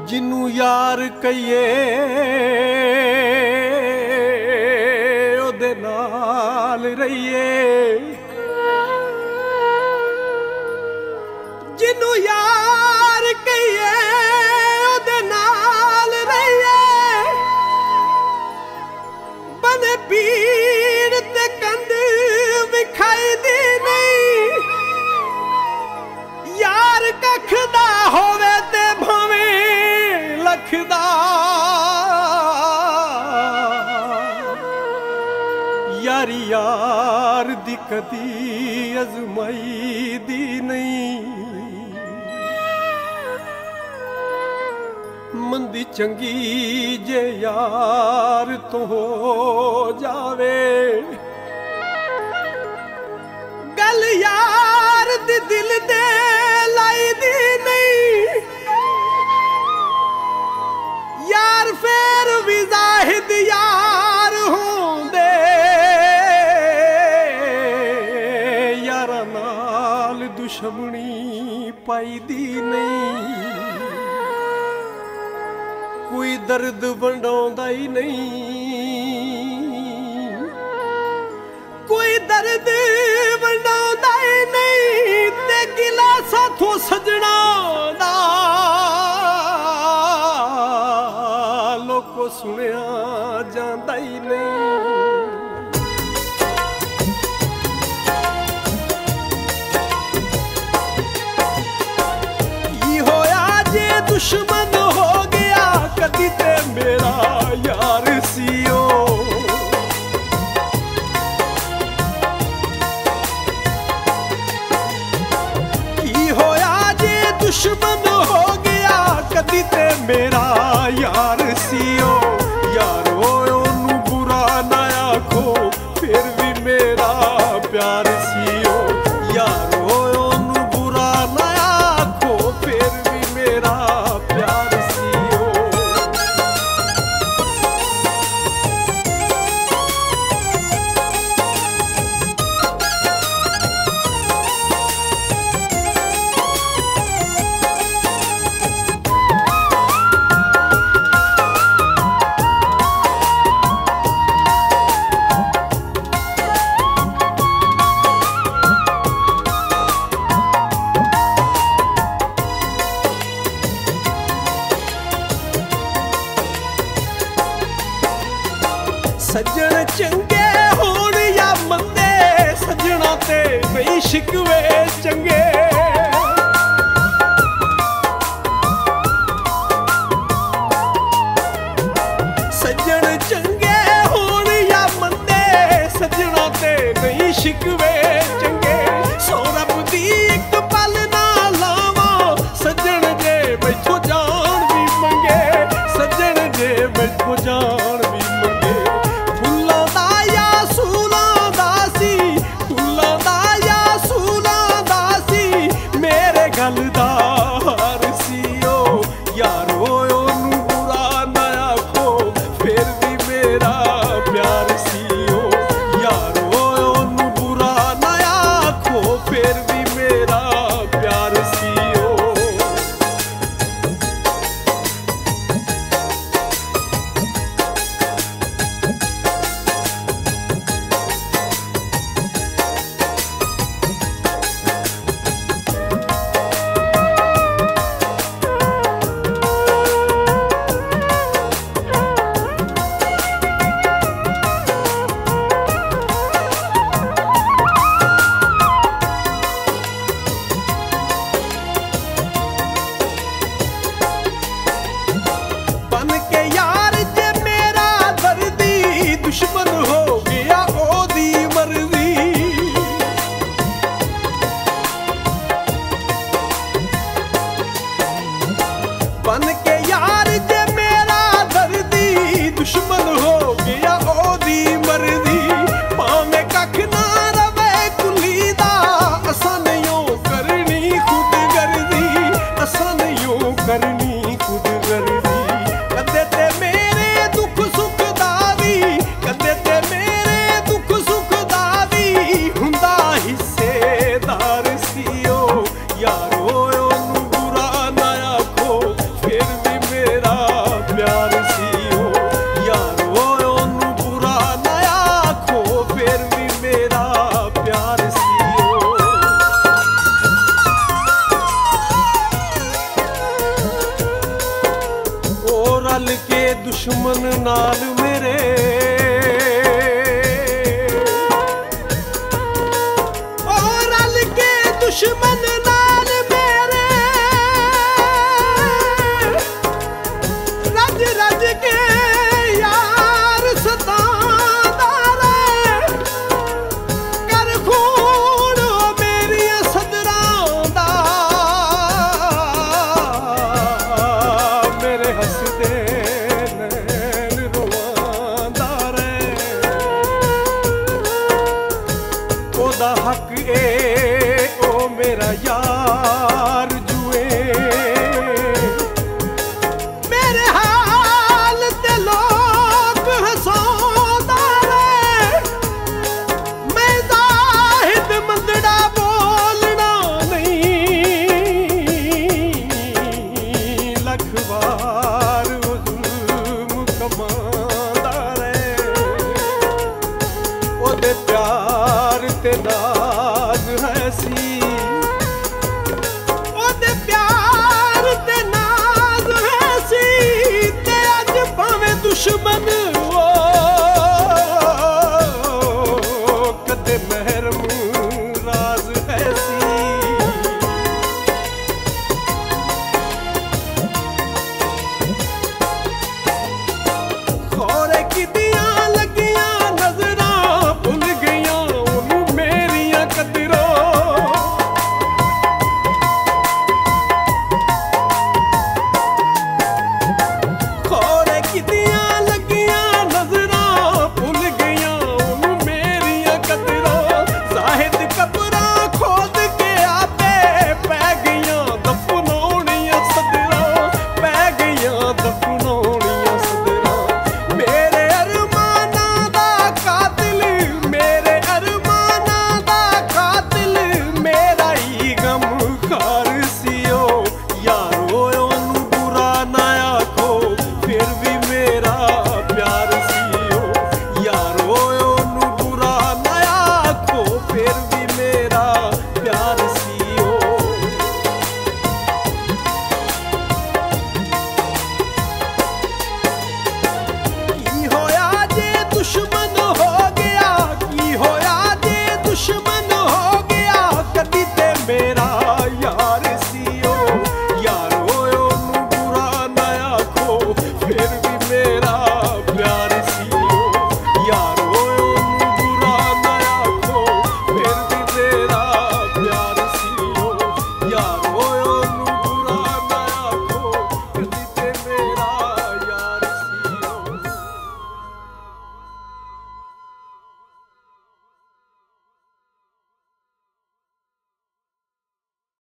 जिन्नू यार कहिए ओदे नाल रहिए, जिन्नू यार कहिए ओदे नाल रहिए, बने पीड़ ते कंध विखाई दी नहीं, यार कखदा होवे ते भावें लखदा, यारी यार दी कदी अजमाई दी नहीं। मंदी चंगी जे यार तो हो जावे, गल यार दी दिल दे लाई दी नहीं, यार फिर भी जाहिद यार होंदे, यारा नाल दुश्मनी पाई दी नहीं। कोई दर्द वंडाउंदा ही नहीं, कोई दर्द वंडाउंदा ही नहीं, ते गिला साथों सजना दा लोको सुनिया जांदा ही नहीं। की होया जे दुश्मन हो गया कदी ते मेरा यार सीओ, की होया जे दुश्मन हो गया कदी ते मेरा यार सीओ। यारो ओनू बुरा ना आखो फिर भी मेरा प्यार सीओ, यारो ओनू बुरा ना आखो फिर भी मेरा प्यार सीओ। सज्जन चंगे होण या मंदे, सज्जना ते बई शिकवे चंगे, सज्जन चंगे होण या मंदे, सज्जना ते बई शिकवे चंगे। सो रब दी एक पल ना लावा सज्जन जे मैथों जान भी मंगे, सज्जन जे मैथों जान भी मंगे। फुल्लां दा या सूलां दा सी, फुल्लां दा या सूलां दा सी, दुश्मन नाल मेरे और रल के दुश्मन नाल मेरे रज रज के यार सतांदा रहे कर खून मेरी सदरां दा मेरे हसदे हक ए ओ मेरा यार